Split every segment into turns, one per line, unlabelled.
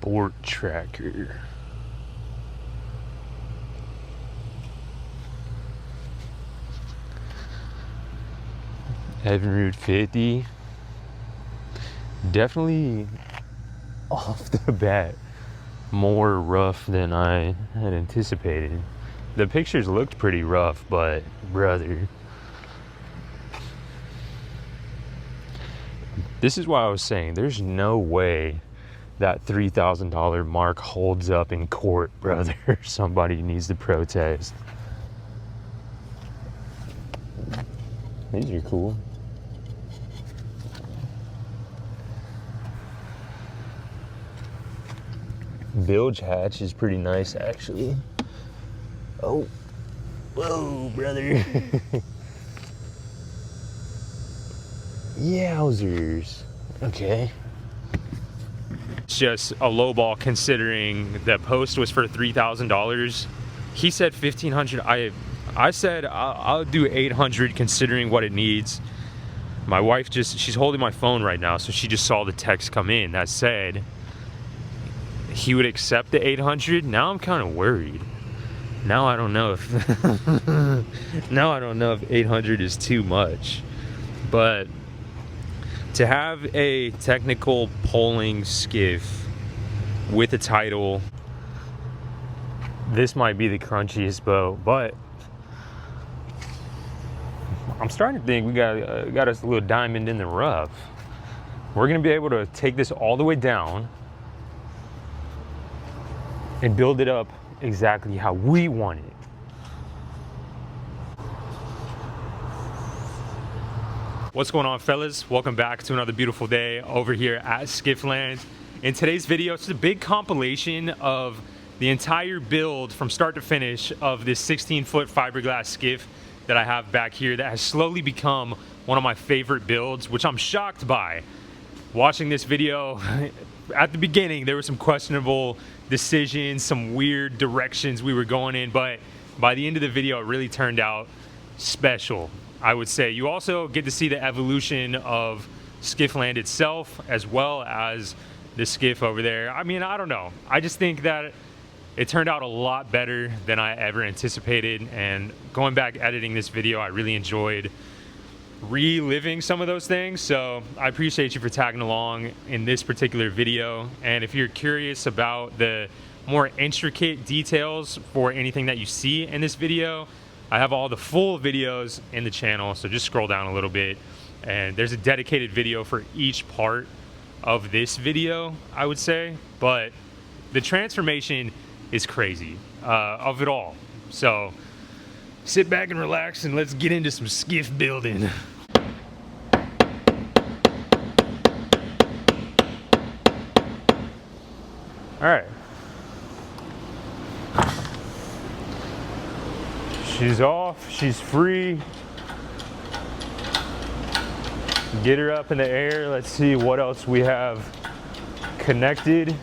Sport tracker. Evan Route 50. Definitely off the bat more rough than I had anticipated. The pictures looked pretty rough, but brother, this is why I was saying there's no way that $3,000 mark holds up in court, brother. Somebody needs to protest. These are cool. Bilge hatch is pretty nice, actually. Oh, whoa, brother. Yowzers. Okay. It's just a low ball considering the post was for $3,000. He said $1,500. I said I'll do $800 considering what it needs. My wife she's holding my phone right now, so she just saw the text come in that said he would accept the $800. Now I'm kind of worried. Now I don't know if now I don't know if 800 is too much. But to have a technical polling skiff with a title, this might be the crunchiest boat, but I'm starting to think we got us a little diamond in the rough. We're gonna be able to take this all the way down and build it up exactly how we want it. What's going on, fellas? Welcome back to another beautiful day over here at Skiffland. In today's video, it's a big compilation of the entire build from start to finish of this 16-foot fiberglass skiff that I have back here that has slowly become one of my favorite builds, which I'm shocked by. Watching this video, at the beginning, there were some questionable decisions, some weird directions we were going in, but by the end of the video, it really turned out special, I would say. You also get to see the evolution of Skiffland itself, as well as the skiff over there. I mean, I don't know. I just think that it turned out a lot better than I ever anticipated, and going back editing this video, I really enjoyed reliving some of those things. So I appreciate you for tagging along in this particular video. And if you're curious about the more intricate details for anything that you see in this video, I have all the full videos in the channel, so just scroll down a little bit and there's a dedicated video for each part of this video, I would say. But the transformation is crazy of it all. So sit back and relax and let's get into some skiff building. All right. She's off, she's free. Get her up in the air. Let's see what else we have connected.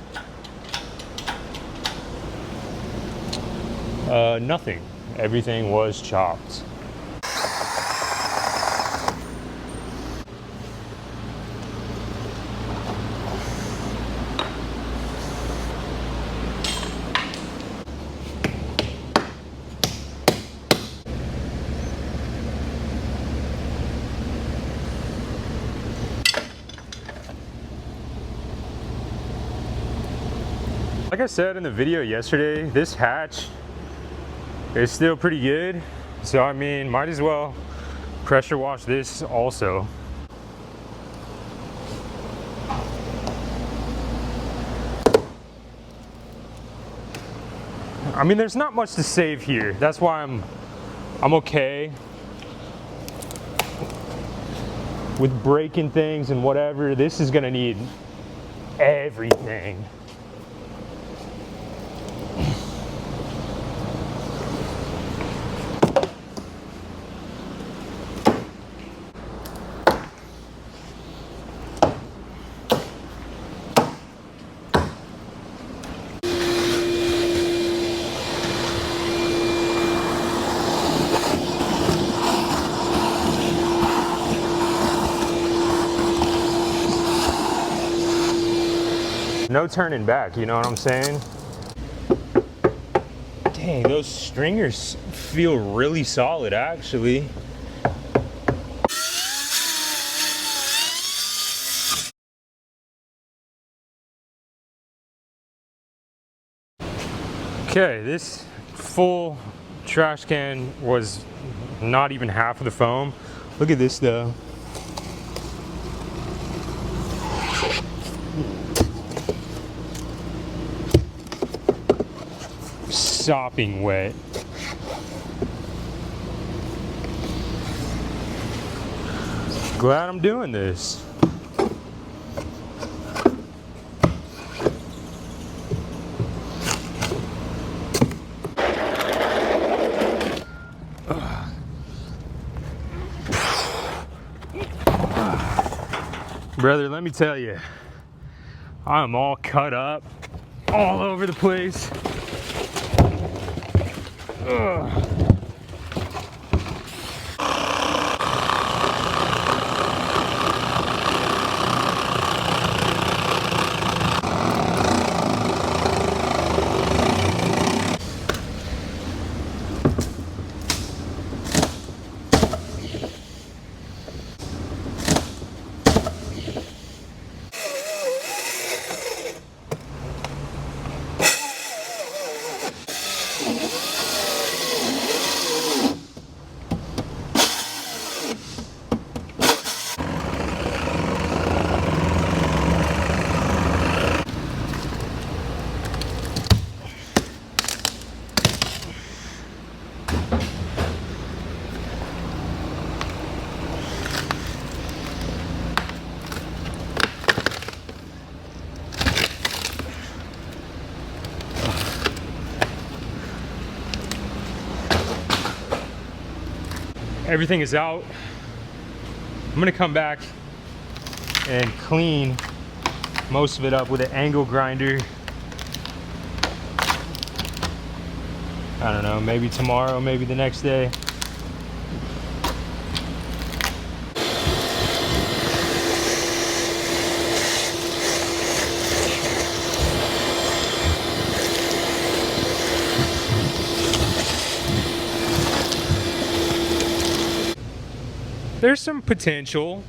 Nothing. Everything was chopped. Like I said in the video yesterday, this hatch is still pretty good. So I mean, might as well pressure wash this also. I mean, there's not much to save here. That's why I'm okay with breaking things and whatever. This is gonna need everything. No turning back, you know what I'm saying? Dang, those stringers feel really solid, actually. Okay, this full trash can was not even half of the foam. Look at this though. Sopping wet. Glad I'm doing this. Brother, let me tell you, I'm all cut up, all over the place. Ugh. Everything is out. I'm gonna come back and clean most of it up with an angle grinder. I don't know, maybe tomorrow, maybe the next day. There's some potential.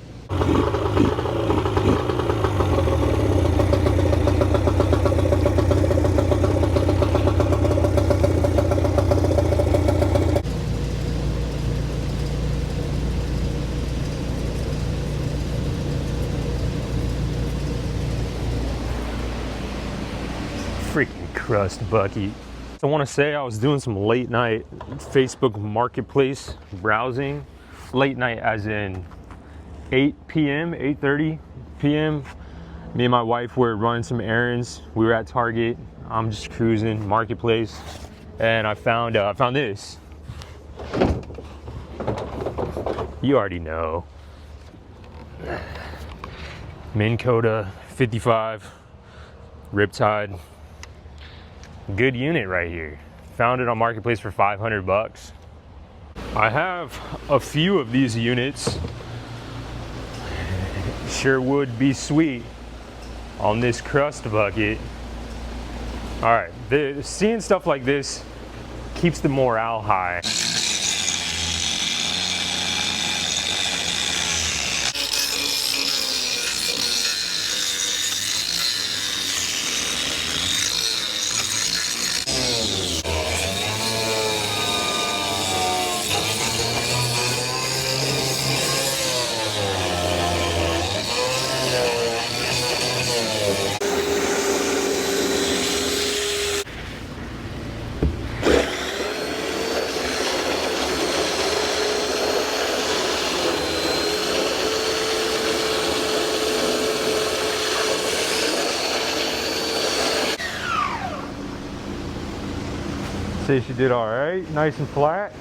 Freaking crust bucket. I want to say I was doing some late night Facebook Marketplace browsing. Late night as in 8 p.m., 8:30 p.m. Me and my wife were running some errands. We were at Target. I'm just cruising Marketplace, and I found this. You already know. Minn Kota 55 Riptide. Good unit right here. Found it on Marketplace for 500 bucks. I have a few of these units. Sure would be sweet on this crust bucket. All right, seeing stuff like this keeps the morale high. Say she did all right, nice and flat.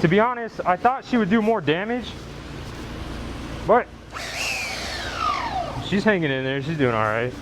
To be honest, I thought she would do more damage, but she's hanging in there, she's doing all right.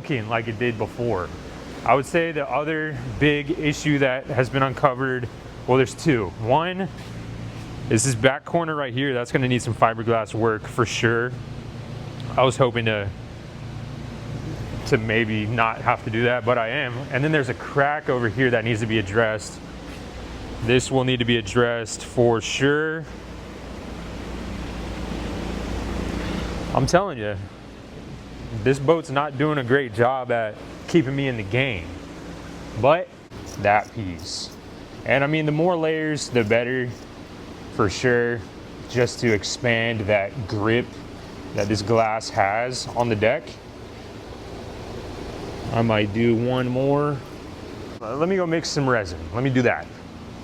broken like it did before. I would say the other big issue that has been uncovered, well, there's two. One is this back corner right here. That's gonna need some fiberglass work for sure. I was hoping to maybe not have to do that, but I am. And then there's a crack over here that needs to be addressed. This will need to be addressed for sure. I'm telling you, this boat's not doing a great job at keeping me in the game. But that piece. And I mean, the more layers, the better, for sure, just to expand that grip that this glass has on the deck. I might do one more. Let me go mix some resin. Let me do that.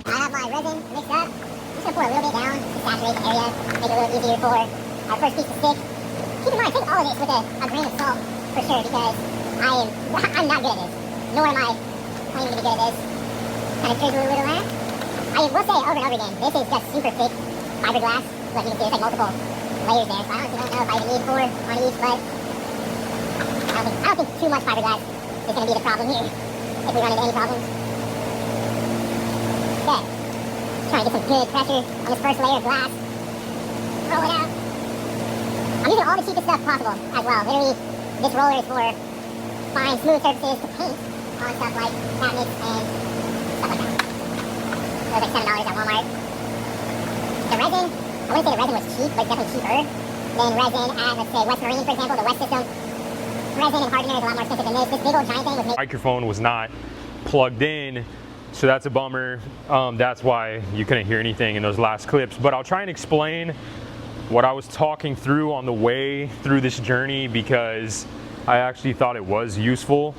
I have my resin mixed up. I'm just gonna pour a little bit down to saturate the area, make it a little easier for our first piece to stick. Keep in mind, take all of this with a grain of salt for sure, because I'm not good at this. Nor am I claiming to be good at this. Kind of drizzle a little around. I will say over and over again, this is just super thick fiberglass. Look, you can see there's like multiple layers there, so I honestly don't know if I even need 4 on each, but I don't think too much fiberglass is going to be the problem here if we run into any problems. Okay, trying to get some good pressure on this first layer of glass. Roll it out. I'm using all the cheapest stuff possible as well. Literally, this roller is for fine, smooth surfaces to paint on stuff like cabinets and stuff like that. It was like $7 at Walmart. The resin, I wouldn't say the resin was cheap, but it's definitely cheaper than resin at, let's say, West Marine, for example, the West system. Resin and hardener is a lot more expensive than this. This big old giant thing was made.
Microphone was not plugged in, so that's a bummer. That's why you couldn't hear anything in those last clips. But I'll try and explain what I was talking through on the way through this journey, because I actually thought it was useful.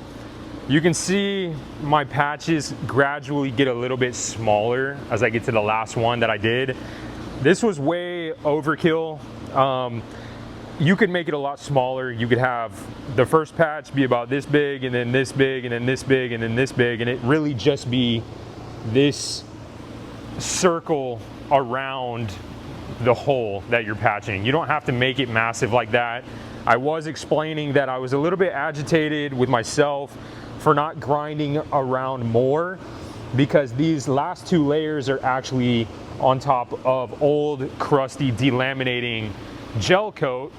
You can see my patches gradually get a little bit smaller as I get to the last one that I did. This was way overkill. You could make it a lot smaller. You could have the first patch be about this big, and then this big, and then this big, and then this big, and it really just be this circle around the hole that you're patching. You don't have to make it massive like that. I was explaining that I was a little bit agitated with myself for not grinding around more, because these last 2 layers are actually on top of old, crusty, delaminating gel coat.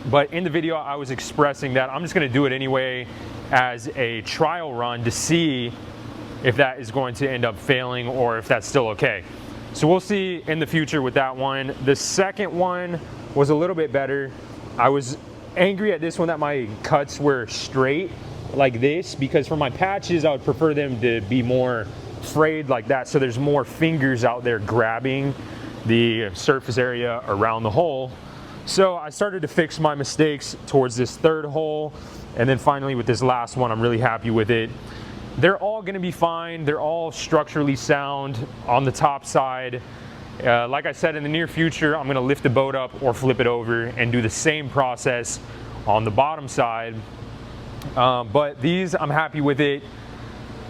But in the video I was expressing that I'm just going to do it anyway as a trial run to see if that is going to end up failing or if that's still okay. So we'll see in the future with that one. The second one was a little bit better. I was angry at this one that my cuts were straight like this, because for my patches I would prefer them to be more frayed like that, so there's more fingers out there grabbing the surface area around the hole. So I started to fix my mistakes towards this third hole, and then finally with this last one I'm really happy with it. They're all going to be fine. They're all structurally sound on the top side. Like I said, in the near future I'm going to lift the boat up or flip it over and do the same process on the bottom side. But these, I'm happy with it.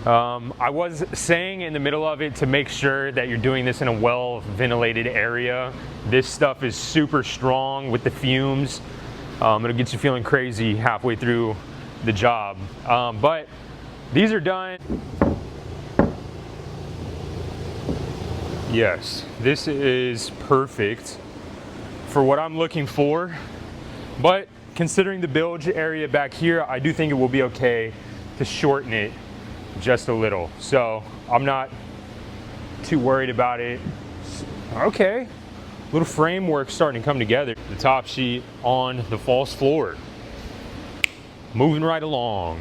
I was saying in the middle of it to make sure that you're doing this in a well ventilated area. This stuff is super strong with the fumes. It'll get you feeling crazy halfway through the job. But these are done. Yes, this is perfect for what I'm looking for. But considering the bilge area back here, I do think it will be okay to shorten it just a little. So I'm not too worried about it. Okay, little framework starting to come together. The top sheet on the false floor. Moving right along.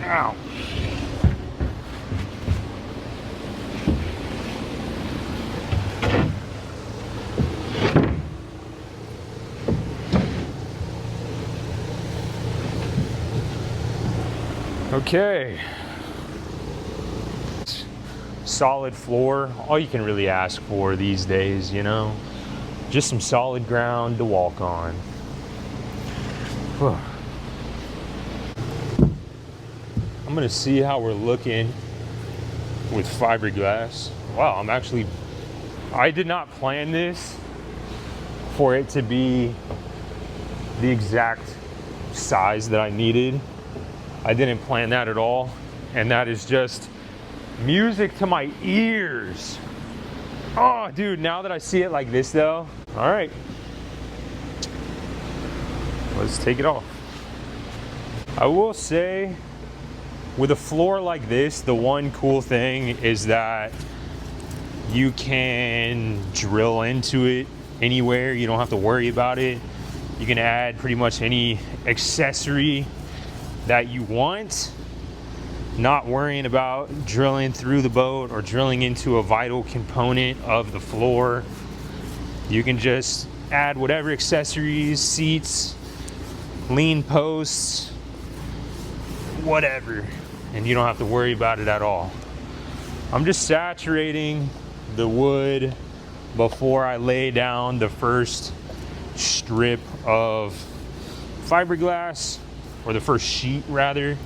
Ow. Okay, solid floor, all you can really ask for these days, you know, just some solid ground to walk on. I'm gonna see how we're looking with fiberglass. Wow, I did not plan this, for it to be the exact size that I needed. I didn't plan that at all, and that is just music to my ears. Oh, dude, now that I see it like this though, all right, let's take it off. I will say, with a floor like this, the one cool thing is that you can drill into it anywhere. You don't have to worry about it. You can add pretty much any accessory that you want, not worrying about drilling through the boat or drilling into a vital component of the floor. You can just add whatever accessories, seats, lean posts, whatever, and you don't have to worry about it at all. I'm just saturating the wood before I lay down the first strip of fiberglass, or the first sheet rather.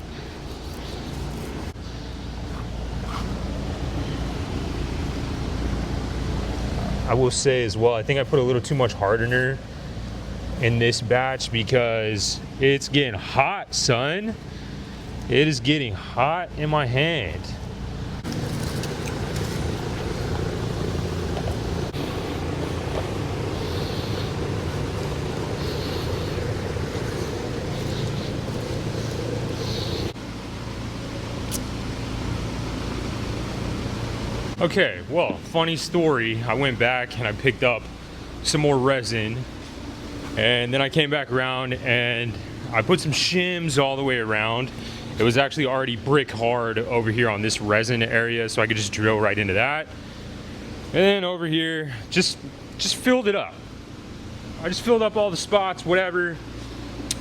I will say as well, I think I put a little too much hardener in this batch because it's getting hot, son. It is getting hot in my hand. Okay, well, funny story. I went back and I picked up some more resin, and then I came back around and I put some shims all the way around. It was actually already brick hard over here on this resin area, so I could just drill right into that. And then over here, just filled it up. I just filled up all the spots, whatever.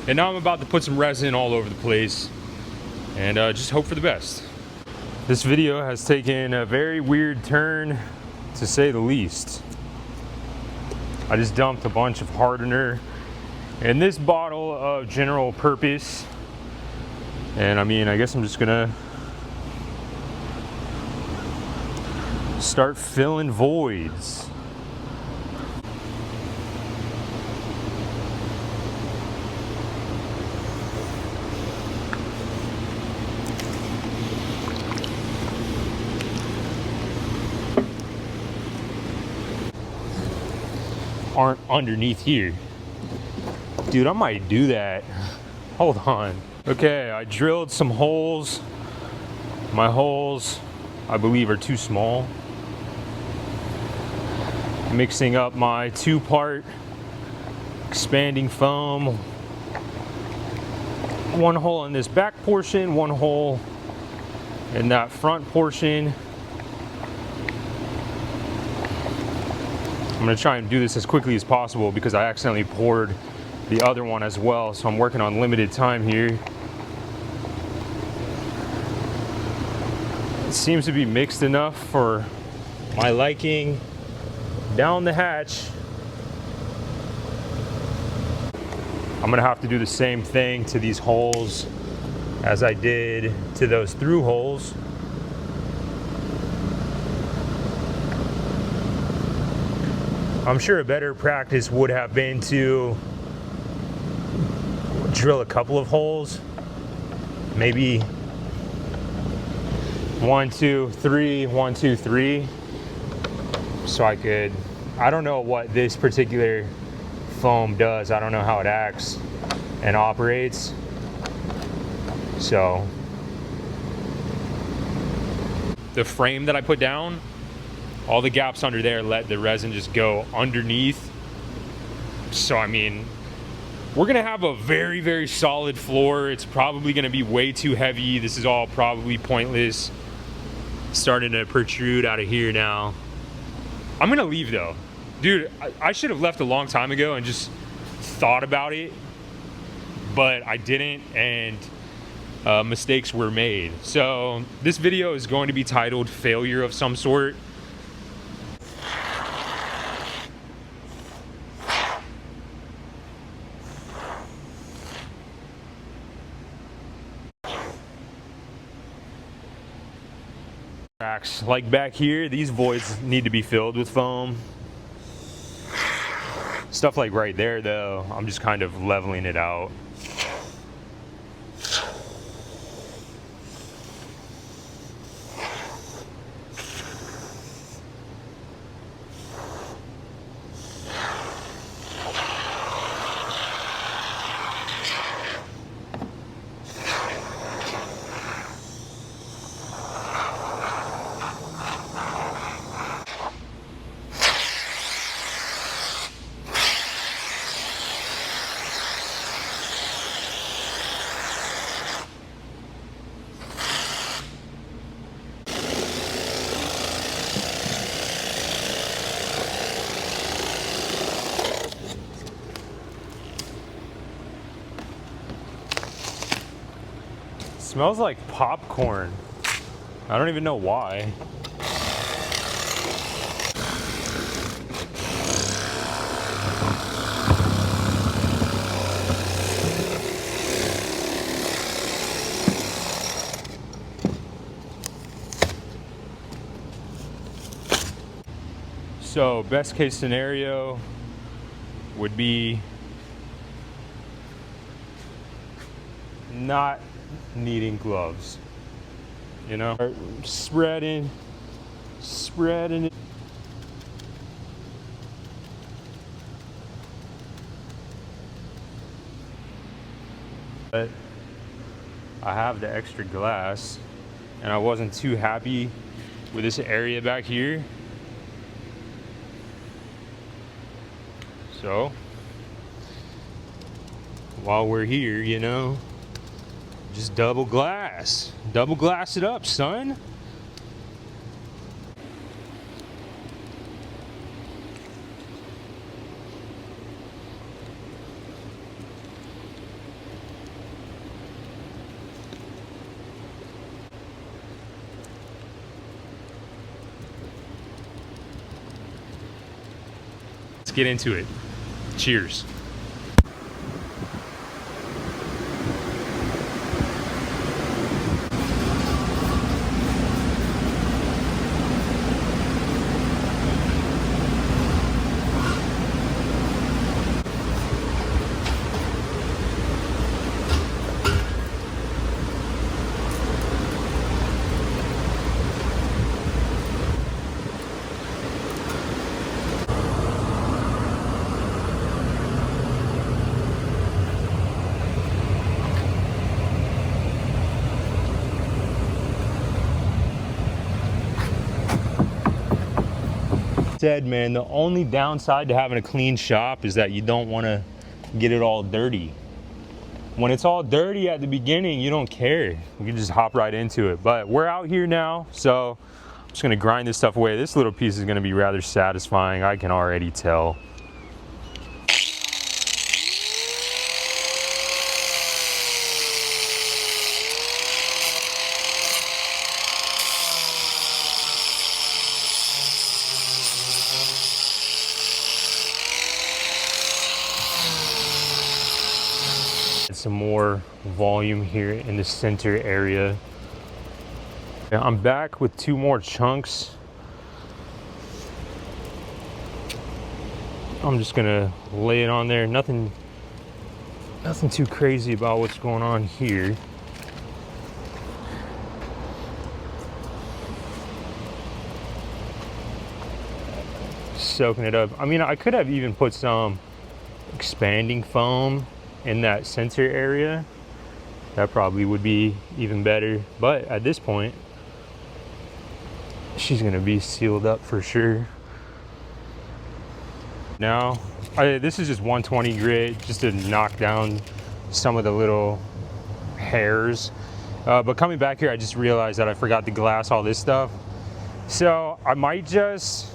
And now I'm about to put some resin all over the place and just hope for the best. This video has taken a very weird turn, to say the least. I just dumped a bunch of hardener in this bottle of general purpose. And I mean, I guess I'm just gonna start filling voids. Aren't underneath here. Dude, I might do that. Hold on. Okay, I drilled some holes. My holes, I believe, are too small. Mixing up my 2-part expanding foam. One hole in this back portion, one hole in that front portion. I'm gonna try and do this as quickly as possible because I accidentally poured the other one as well, so I'm working on limited time here. It seems to be mixed enough for my liking. Down the hatch. I'm gonna have to do the same thing to these holes as I did to those through holes. I'm sure a better practice would have been to drill a couple of holes, maybe 1, 2, 3, 1, 2, 3, so I could, I don't know what this particular foam does. I don't know how it acts and operates. So the frame that I put down, all the gaps under there let the resin just go underneath. So I mean, we're gonna have a very, very solid floor. It's probably gonna be way too heavy. This is all probably pointless. Starting to protrude out of here now. I'm gonna leave though. Dude, I should have left a long time ago and just thought about it, but I didn't, and mistakes were made. So this video is going to be titled Failure of some sort. Like back here, these voids need to be filled with foam. Stuff like right there though, I'm just kind of leveling it out. Smells like popcorn. I don't even know why. So best case scenario would be not needing gloves, you know, spreading it. But I have the extra glass and I wasn't too happy with this area back here, so while we're here, you know, just double glass it up, son. Let's get into it. Cheers. Said, man, the only downside to having a clean shop is that you don't want to get it all dirty. When it's all dirty at the beginning, you don't care. You can just hop right into it. But we're out here now, so I'm just gonna grind this stuff away. This little piece is gonna be rather satisfying, I can already tell. Some more volume here in the center area. I'm back with 2 more chunks. I'm just gonna lay it on there. Nothing too crazy about what's going on here. Soaking it up. I mean, I could have even put some expanding foam in that center area. That probably would be even better, but at this point she's gonna be sealed up for sure. Now this is just 120 grit just to knock down some of the little hairs, but coming back here I just realized that I forgot to glass all this stuff, so I might just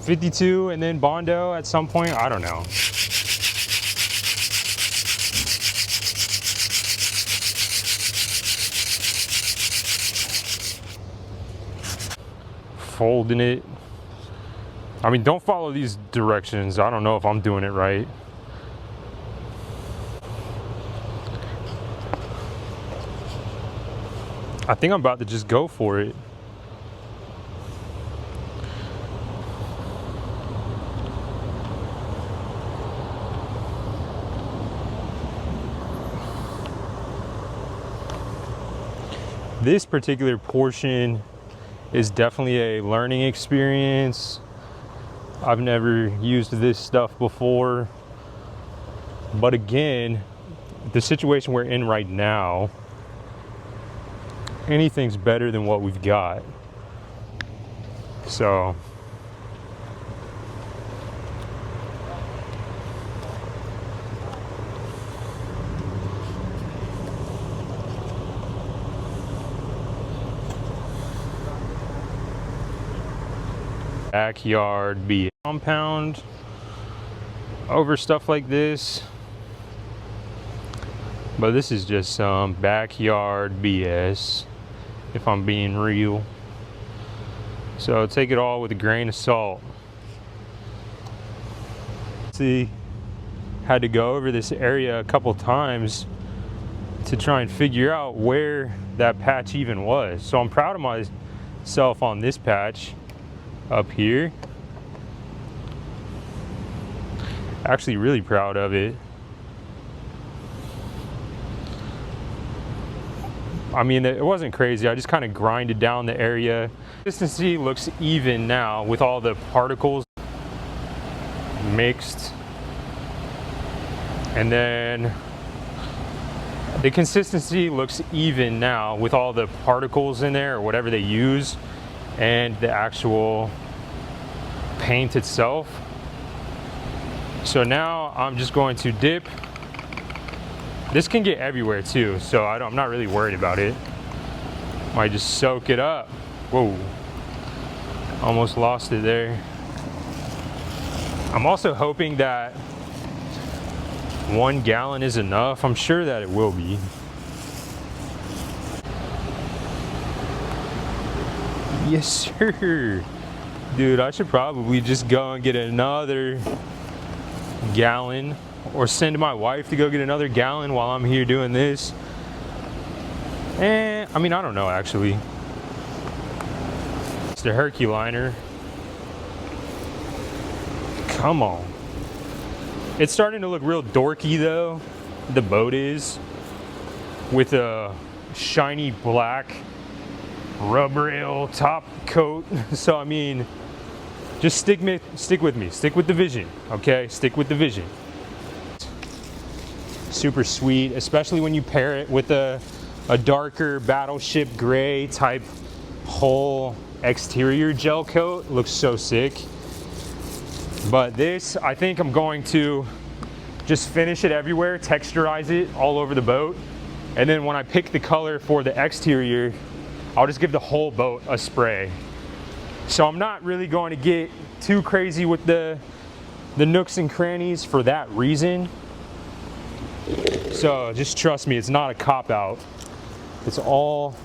52 and then Bondo at some point. I don't know. Folding it. I mean, don't follow these directions. I don't know if I'm doing it right. I think I'm about to just go for it. This particular portion is definitely a learning experience. I've never used this stuff before, but again, the situation we're in right now, anything's better than what we've got. So backyard be compound over stuff like this, but this is just some backyard BS if I'm being real. So take it all with a grain of salt. See, had to go over this area a couple times to try and figure out where that patch even was. So I'm proud of myself on this patch up here. Actually really proud of it. I mean, it wasn't crazy. I just kind of grinded down the area. Consistency looks even now with all the particles mixed. And then the consistency looks even now with all the particles in there or whatever they use and the actual paint itself. So now I'm just going to dip. This can get everywhere too, so I'm not really worried about it. Might just soak it up. Whoa, almost lost it there. I'm also hoping that 1 gallon is enough. I'm sure that it will be. Yes, sir. Dude, I should probably just go and get another gallon or send my wife to go get another gallon while I'm here doing this. I mean, I don't know actually. It's the Herculiner. Come on. It's starting to look real dorky though. The boat is, with a shiny black rub rail top coat. So I mean, just stick with me, stick with the vision, okay? Stick with the vision. Super sweet, especially when you pair it with a darker battleship gray type whole exterior gel coat. Looks so sick. But this, I think I'm going to just finish it everywhere, texturize it all over the boat, and then when I pick the color for the exterior, I'll just give the whole boat a spray. So I'm not really going to get too crazy with the nooks and crannies for that reason. So just trust me, it's not a cop-out. It's all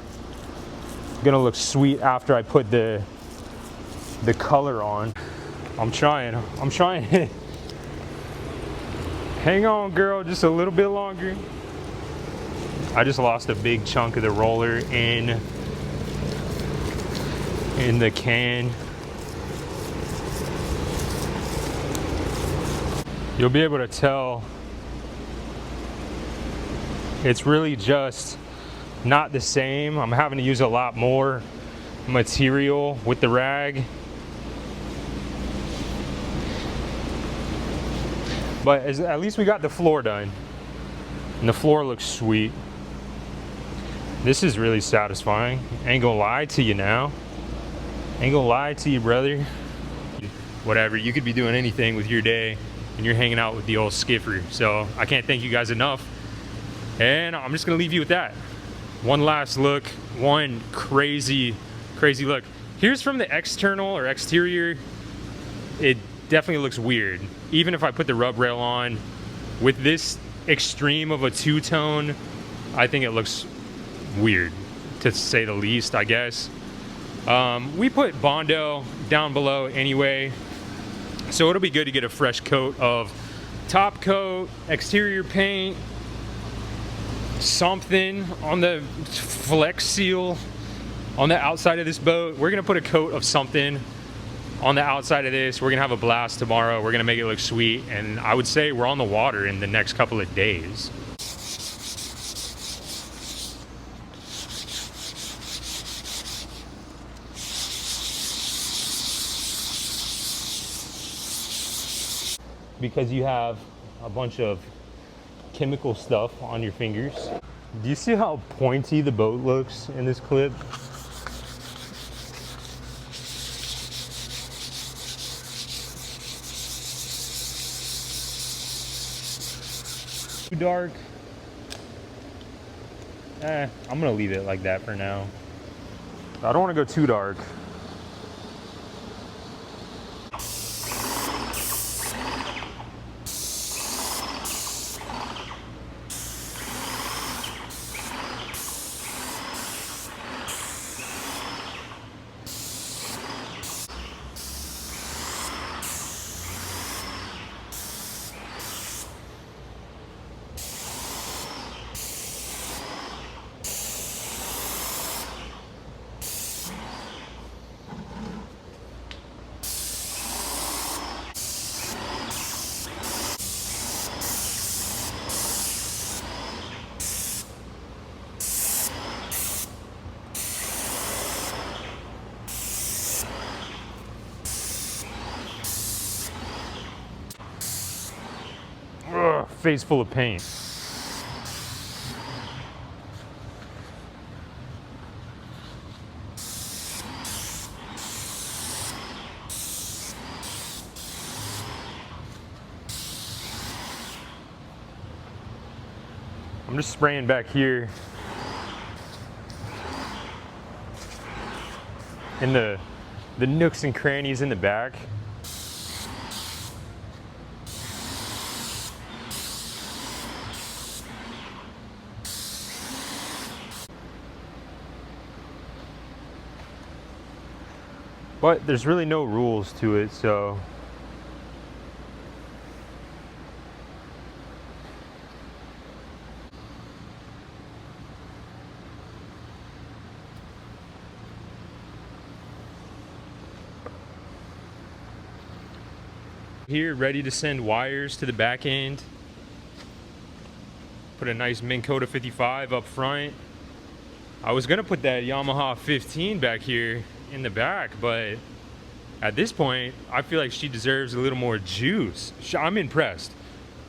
gonna look sweet after I put the color on. I'm trying. Hang on, girl, just a little bit longer. I just lost a big chunk of the roller in the can. You'll be able to tell it's really just not the same. I'm having to use a lot more material with the rag. But at least we got the floor done. And the floor looks sweet. This is really satisfying. Ain't gonna lie to you now. Ain't gonna lie to you, brother. Whatever, you could be doing anything with your day and you're hanging out with the old skiffer. So I can't thank you guys enough. And I'm just gonna leave you with that. One last look, one crazy look. Here's from the external or exterior. It definitely looks weird. Even if I put the rub rail on, with this extreme of a two-tone, I think it looks weird, to say the least, I guess. We put Bondo down below anyway, so it'll be good to get a fresh coat of top coat, exterior paint, something on the flex seal on the outside of this boat. We're gonna put a coat of something on the outside of this. We're gonna have a blast tomorrow. We're gonna make it look sweet, and I would say we're on the water in the next couple of days. because you have a bunch of chemical stuff on your fingers. Do you see how pointy the boat looks in this clip? Too dark. I'm gonna leave it like that for now. I don't want to go too dark. Ugh, face full of paint. I'm just spraying back here in the nooks and crannies in the back. But there's really no rules to it, so here, ready to send wires to the back end. Put a nice Minn Kota 55 up front. I was gonna put that Yamaha 15 back here in the back, but at this point I feel like she deserves a little more juice. I'm impressed.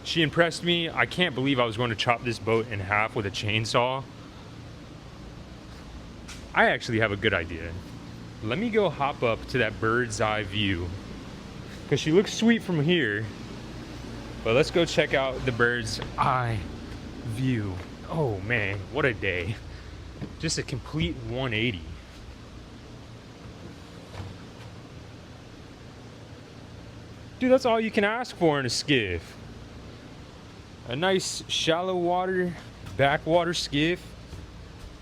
She impressed me. I can't believe I was going to chop this boat in half with a chainsaw. I actually have a good idea. Let me go hop up to that bird's eye view, because she looks sweet from here, but let's go check out the bird's eye view. Oh man, what a day. Just a complete 180. Dude, that's all you can ask for in a skiff. A nice shallow water, backwater skiff.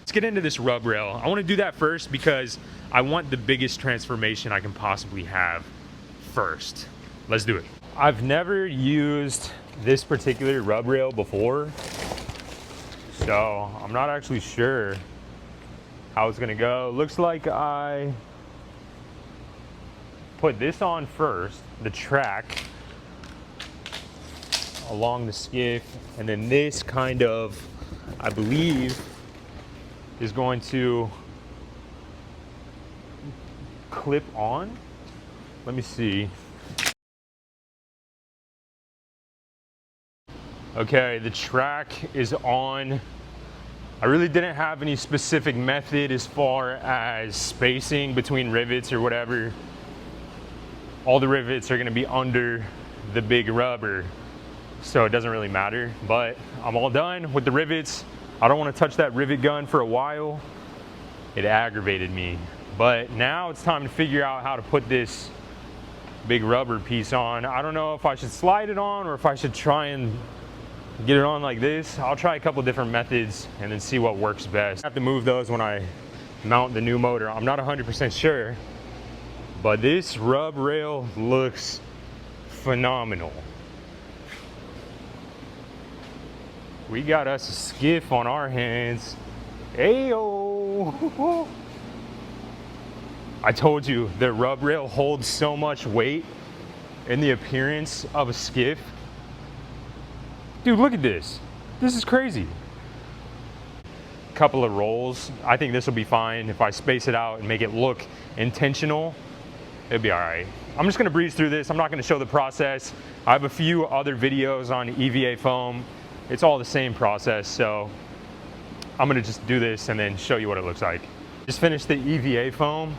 Let's get into this rub rail. I want to do that first because I want the biggest transformation I can possibly have first. Let's do it. I've never used this particular rub rail before, so I'm not actually sure how it's gonna go. Looks like I put this on first, the track along the skiff, and then this kind of, I believe, is going to clip on. Let me see. Okay, the track is on. I really didn't have any specific method as far as spacing between rivets or whatever. All the rivets are gonna be under the big rubber, so it doesn't really matter, but I'm all done with the rivets. I don't wanna touch that rivet gun for a while. It aggravated me. But now it's time to figure out how to put this big rubber piece on. I don't know if I should slide it on or if I should try and get it on like this. I'll try a couple different methods and then see what works best. I have to move those when I mount the new motor. I'm not 100% sure, but this rub rail looks phenomenal. We got us a skiff on our hands. Ayo! I told you, the rub rail holds so much weight in the appearance of a skiff. Dude, look at this. This is crazy. Couple of rolls. I think this will be fine if I space it out and make it look intentional. It'll be all right. I'm just gonna breeze through this. I'm not gonna show the process. I have a few other videos on EVA foam. It's all the same process, so I'm gonna just do this and then show you what it looks like. Just finished the EVA foam.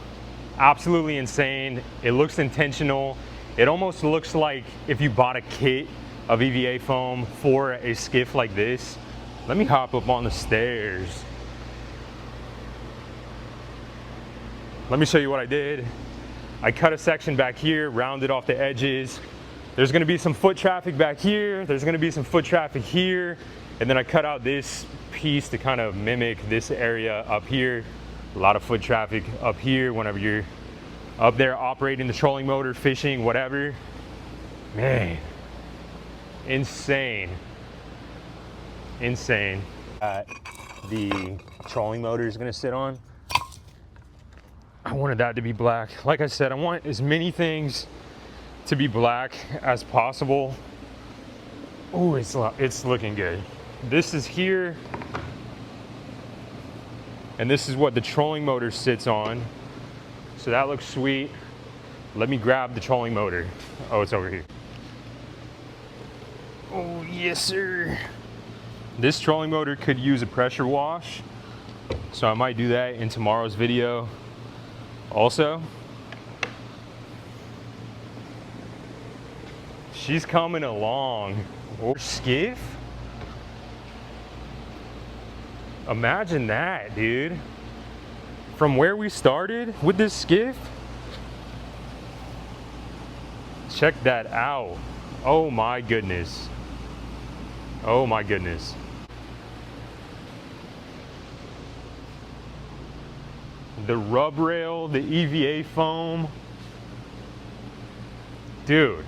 Absolutely insane. It looks intentional. It almost looks like if you bought a kit of EVA foam for a skiff like this. Let me hop up on the stairs. Let me show you what I did. I cut a section back here, rounded off the edges. There's gonna be some foot traffic back here. There's gonna be some foot traffic here. And then I cut out this piece to kind of mimic this area up here. A lot of foot traffic up here whenever you're up there operating the trolling motor, fishing, whatever. Man, insane. Insane. The trolling motor is gonna sit on. I wanted that to be black. Like I said, I want as many things to be black as possible. Oh, it's looking good. This is here. And this is what the trolling motor sits on. So that looks sweet. Let me grab the trolling motor. Oh, it's over here. Oh, yes, sir. This trolling motor could use a pressure wash. So I might do that in tomorrow's video also. She's coming along. Or Skiff? Imagine that, dude. From where we started with this skiff. Check that out. Oh my goodness. Oh my goodness. The rub rail, the EVA foam. Dude.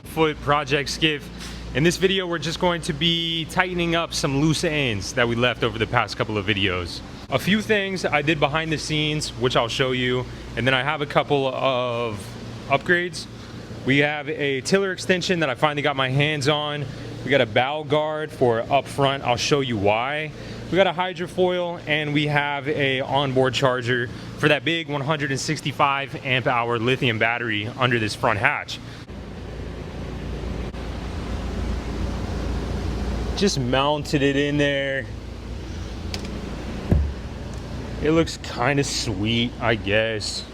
Foot project skiff. In this video, we're just going to be tightening up some loose ends that we left over the past couple of videos. A few things I did behind the scenes, which I'll show you, and then I have a couple of upgrades. We have a tiller extension that I finally got my hands on. We got a bow guard for up front. I'll show you why. We got a hydrofoil, and we have a onboard charger for that big 165 amp hour lithium battery under this front hatch. Just mounted it in there. It looks kind of sweet, I guess.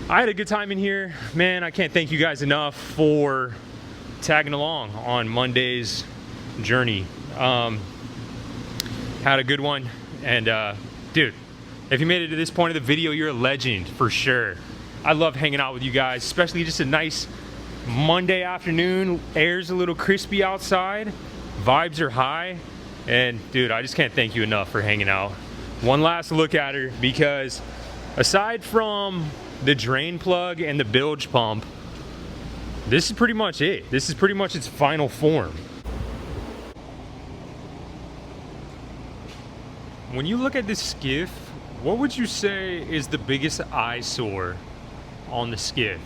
I had a good time in here. Man, I can't thank you guys enough for tagging along on Monday's journey. Had a good one. And dude, if you made it to this point of the video, you're a legend for sure. I love hanging out with you guys, especially just a nice Monday afternoon. Air's a little crispy outside. Vibes are high, and dude, I just can't thank you enough for hanging out. One last look at her, because aside from the drain plug and the bilge pump, this is pretty much it. This is pretty much its final form. When you look at this skiff, what would you say is the biggest eyesore on the skiff?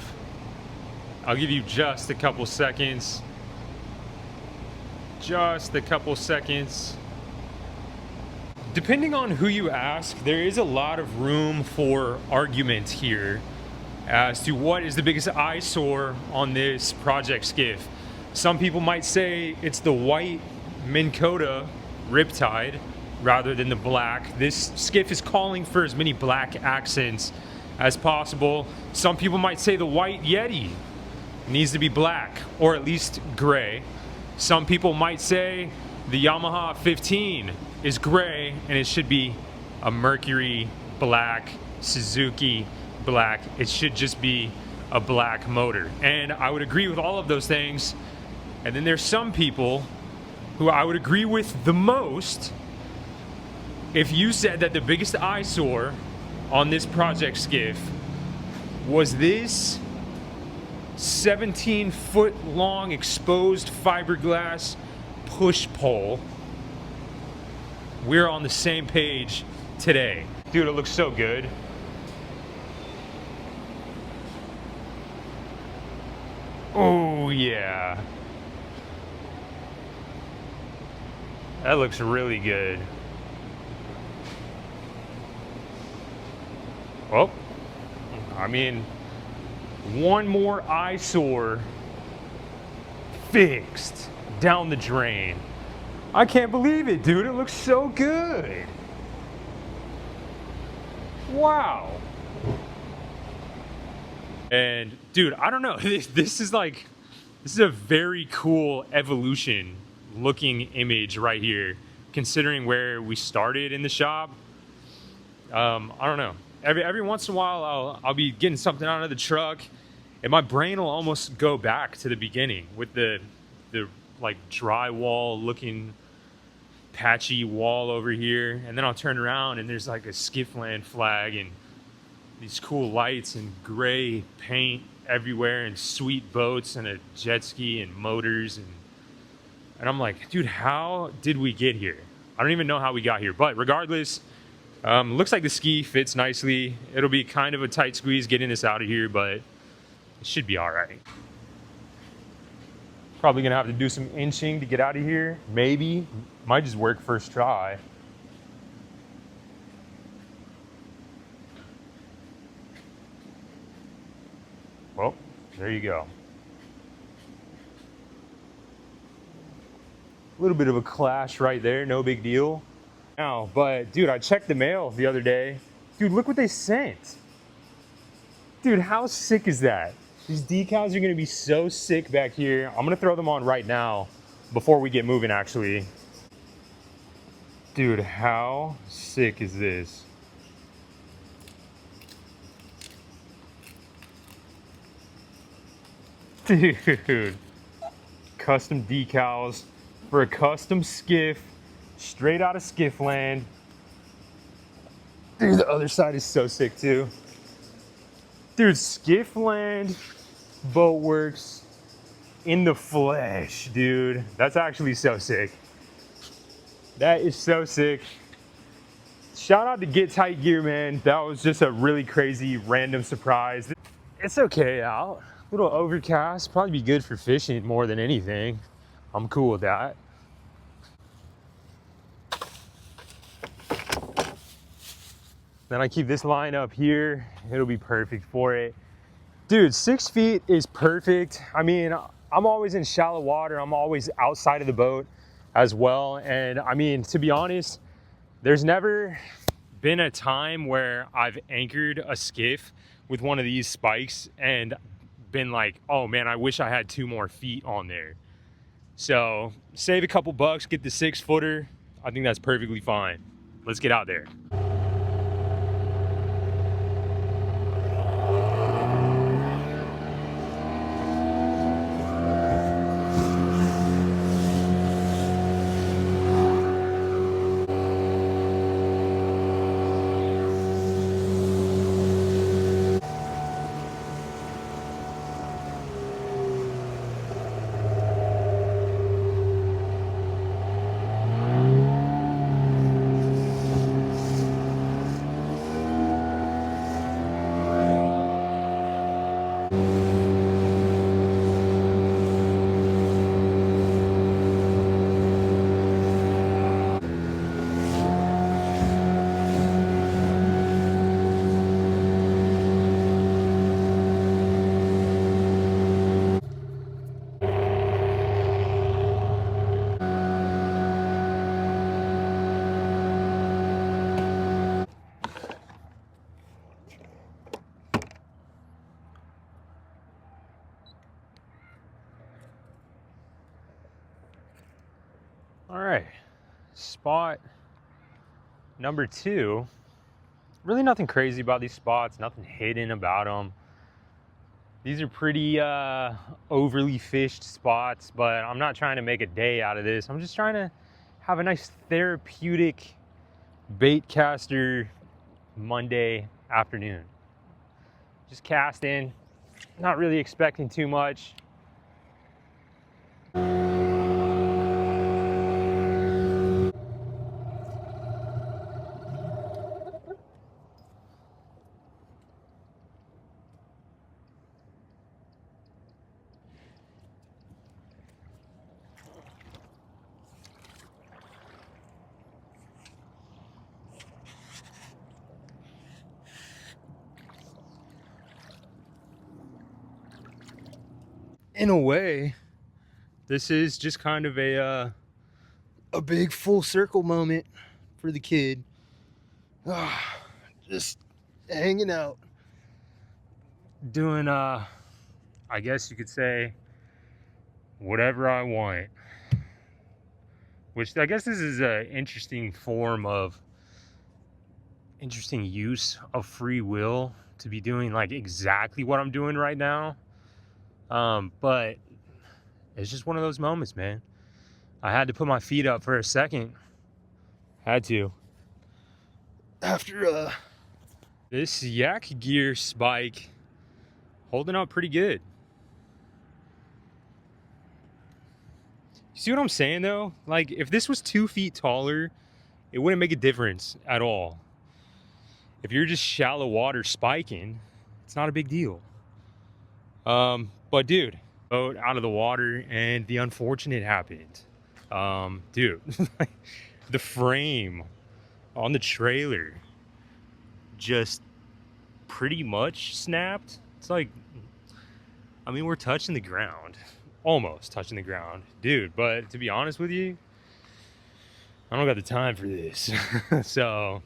I'll give you just a couple seconds. Just a couple seconds. Depending on who you ask, there is a lot of room for argument here as to what is the biggest eyesore on this project skiff. Some people might say it's the white Minn Kota Riptide rather than the black. This skiff is calling for as many black accents as possible. Some people might say the white Yeti needs to be black, or at least gray. Some people might say the Yamaha 15 is gray and it should be a Mercury black, Suzuki black. It should just be a black motor. And I would agree with all of those things. And then there's some people who I would agree with the most if you said that the biggest eyesore on this project skiff was this 17-foot long exposed fiberglass push pole. We're on the same page today. Dude, it looks so good. Oh yeah. That looks really good. Oh, I mean, one more eyesore fixed down the drain. I can't believe it, dude. It looks so good. Wow. And dude, I don't know. This is a very cool evolution looking image right here, considering where we started in the shop. I don't know. Every once in a while, I'll be getting something out of the truck, and my brain will almost go back to the beginning with the like drywall looking patchy wall over here, and then I'll turn around and there's like a Skiffland flag and these cool lights and gray paint everywhere and sweet boats and a jet ski and motors and I'm like, dude, how did we get here? I don't even know how we got here, but regardless, looks like the ski fits nicely. It'll be kind of a tight squeeze getting this out of here, but it should be all right. Probably gonna have to do some inching to get out of here. Maybe, might just work first try. Well, there you go. A little bit of a clash right there, no big deal. Now, but dude, I checked the mail the other day. Dude, look what they sent. Dude, how sick is that? These decals are gonna be so sick back here. I'm gonna throw them on right now before we get moving, actually. Dude, how sick is this? Dude, custom decals for a custom skiff, straight out of Skiffland. Dude, the other side is so sick too. Dude, Skiffland Boatworks in the flesh, dude. That's actually so sick. That is so sick. Shout out to Get Tight Gear, man. That was just a really crazy random surprise. It's okay out. A little overcast, probably be good for fishing more than anything. I'm cool with that. Then I keep this line up here. It'll be perfect for it. Dude, 6 feet is perfect. I mean, I'm always in shallow water. I'm always outside of the boat as well. And I mean, to be honest, there's never been a time where I've anchored a skiff with one of these spikes and been like, oh man, I wish I had 2 more feet on there. So save a couple bucks, get the 6-footer. I think that's perfectly fine. Let's get out there. All right, spot number 2. Really nothing crazy about these spots, nothing hidden about them. These are pretty overly fished spots, but I'm not trying to make a day out of this. I'm just trying to have a nice therapeutic bait caster Monday afternoon. Just casting, not really expecting too much. in a way, this is just kind of a big full circle moment for the kid. Just hanging out, doing I guess you could say whatever I want, which I guess this is an interesting use of free will, to be doing like exactly what I'm doing right now. But it's just one of those moments, man. I had to put my feet up for a second. Had to. After this Yak Gear spike holding up pretty good. You see what I'm saying though? Like, if this was 2 feet taller, it wouldn't make a difference at all. If you're just shallow water spiking, it's not a big deal. But dude, boat out of the water and the unfortunate happened. Dude, the frame on the trailer just pretty much snapped. It's like, I mean, we're touching the ground, almost touching the ground, dude. But to be honest with you, I don't got the time for this. So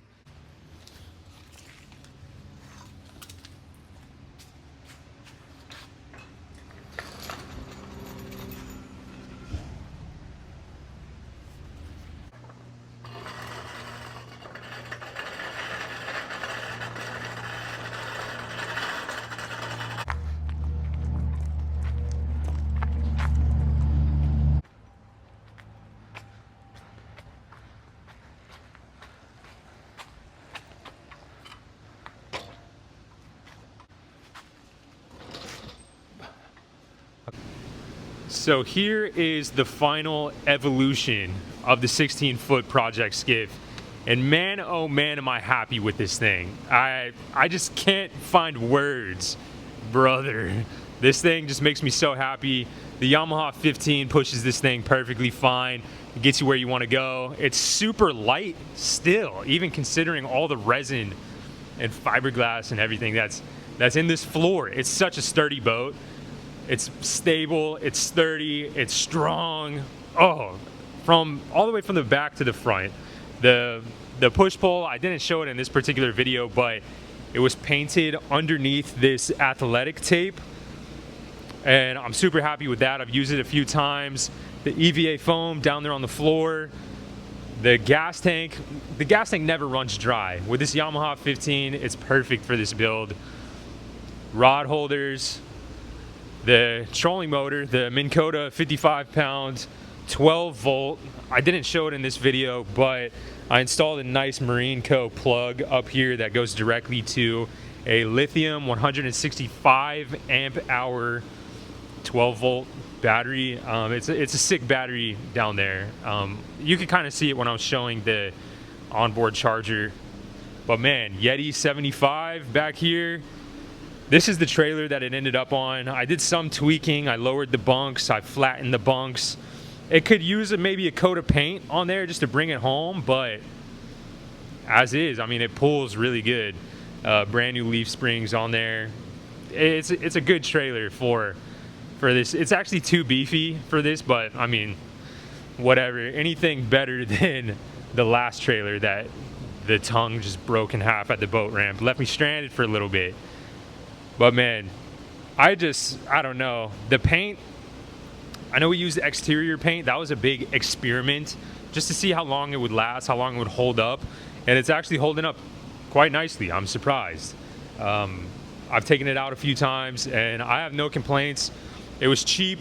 So here is the final evolution of the 16-foot project skiff. And man, oh man, am I happy with this thing. I just can't find words, brother. This thing just makes me so happy. The Yamaha 15 pushes this thing perfectly fine. It gets you where you want to go. It's super light still, even considering all the resin and fiberglass and everything that's in this floor. It's such a sturdy boat. It's stable, it's sturdy, it's strong. Oh, from all the way from the back to the front. The push pole, I didn't show it in this particular video, but it was painted underneath this athletic tape. And I'm super happy with that. I've used it a few times. The EVA foam down there on the floor. The gas tank never runs dry. With this Yamaha 15, it's perfect for this build. Rod holders. The trolling motor, the Minn Kota 55-pound, 12-volt. I didn't show it in this video, but I installed a nice Marine Co. plug up here that goes directly to a lithium 165 amp hour 12-volt battery. It's a sick battery down there. You could kind of see it when I was showing the onboard charger. But man, Yeti 75 back here. This is the trailer that it ended up on. I did some tweaking. I lowered the bunks. I flattened the bunks. It could use maybe a coat of paint on there just to bring it home, but as is, I mean, it pulls really good. Brand new leaf springs on there. It's a good trailer for this. It's actually too beefy for this, but I mean, whatever. Anything better than the last trailer that the tongue just broke in half at the boat ramp. Left me stranded for a little bit. But man, I don't know. The paint, I know we used exterior paint. That was a big experiment just to see how long it would last, how long it would hold up. And it's actually holding up quite nicely. I'm surprised. I've taken it out a few times and I have no complaints. It was cheap.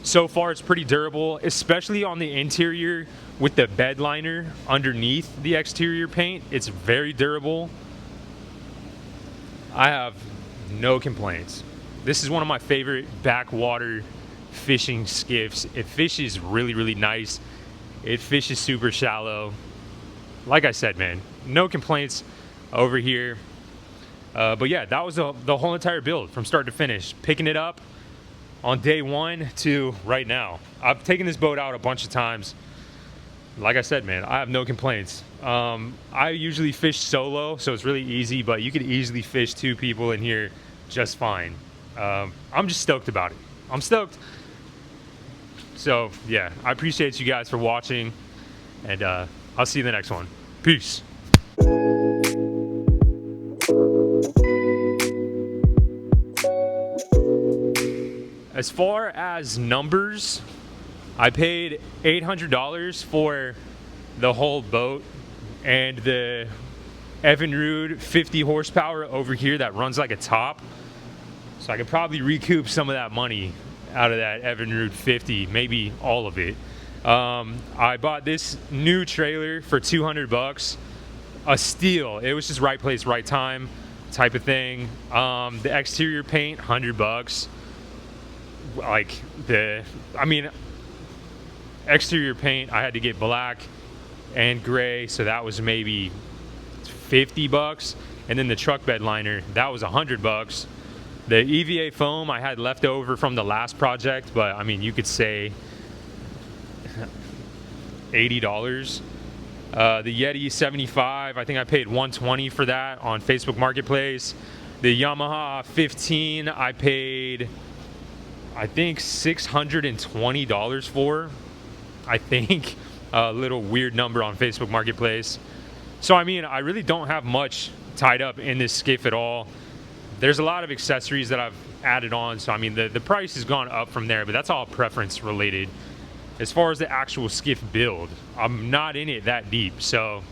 So far, it's pretty durable, especially on the interior with the bed liner underneath the exterior paint. It's very durable. I have no complaints. This is one of my favorite backwater fishing skiffs. It fishes really, really nice. It fishes super shallow. Like I said, man, no complaints over here. But yeah, that was the whole entire build from start to finish. Picking it up on day one to right now. I've taken this boat out a bunch of times. Like I said, man, I have no complaints. I usually fish solo, so it's really easy, but you could easily fish 2 people in here just fine. I'm just stoked about it. I'm stoked. So yeah, I appreciate you guys for watching, and I'll see you in the next one. Peace. As far as numbers, I paid $800 for the whole boat and the Evinrude 50 horsepower over here that runs like a top. So I could probably recoup some of that money out of that Evinrude 50, maybe all of it. I bought this new trailer for 200 bucks, a steal. It was just right place, right time type of thing. The exterior paint, 100 bucks. Like exterior paint, I had to get black and gray, so that was maybe 50 bucks. And then the truck bed liner, that was 100 bucks. The EVA foam I had left over from the last project, but I mean, you could say $80. The Yeti 75, I think I paid $120 for that on Facebook Marketplace. The Yamaha 15, I paid, I think, $620 for. I think a little weird number on Facebook Marketplace. So I mean, I really don't have much tied up in this Skiff at all. There's a lot of accessories that I've added on, so I mean the price has gone up from there, but that's all preference related. As far as the actual Skiff build, I'm not in it that deep, so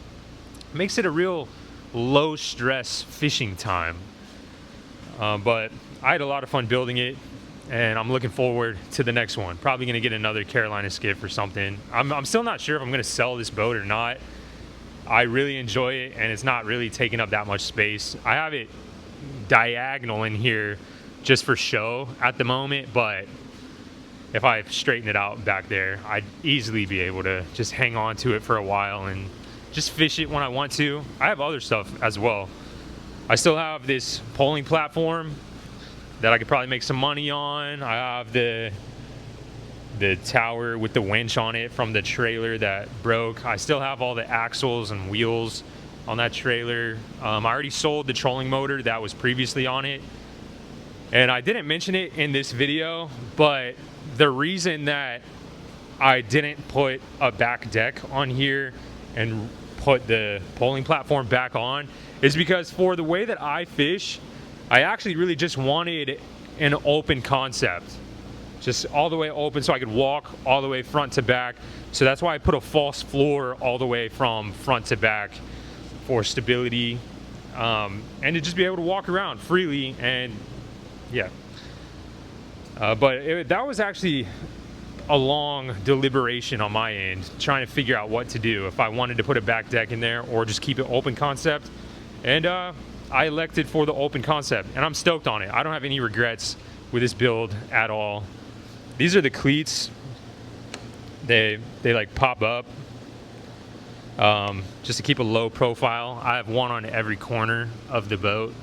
it makes it a real low stress fishing time. But I had a lot of fun building it, and I'm looking forward to the next one. Probably gonna get another Carolina Skiff or something. I'm still not sure if I'm gonna sell this boat or not. I really enjoy it, and it's not really taking up that much space. I have it diagonal in here just for show at the moment, but if I straighten it out back there, I'd easily be able to just hang on to it for a while and just fish it when I want to. I have other stuff as well. I still have this polling platform that I could probably make some money on. I have the tower with the winch on it from the trailer that broke. I still have all the axles and wheels on that trailer. I already sold the trolling motor that was previously on it, and I didn't mention it in this video, but the reason that I didn't put a back deck on here and put the polling platform back on is because for the way that I fish, I actually really just wanted an open concept, just all the way open so I could walk all the way front to back. So that's why I put a false floor all the way from front to back for stability, and to just be able to walk around freely. And yeah, but that was actually a long deliberation on my end, trying to figure out what to do, if I wanted to put a back deck in there or just keep it open concept. And I elected for the open concept, and I'm stoked on it. I don't have any regrets with this build at all. These are the cleats. They like pop up just to keep a low profile. I have one on every corner of the boat.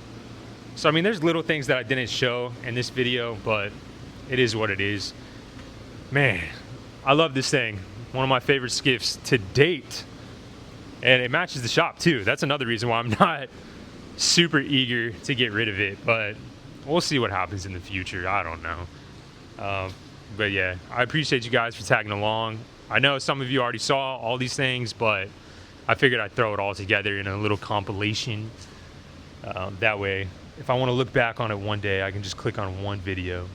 So I mean, there's little things that I didn't show in this video, but it is what it is. Man, I love this thing. One of my favorite skiffs to date. And it matches the shop too. That's another reason why I'm not super eager to get rid of it, but we'll see what happens in the future. I don't know. But yeah, I appreciate you guys for tagging along. I know some of you already saw all these things, but I figured I'd throw it all together in a little compilation. That way, if I want to look back on it one day, I can just click on one video.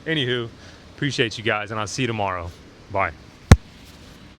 Anywho, appreciate you guys, and I'll see you tomorrow. Bye.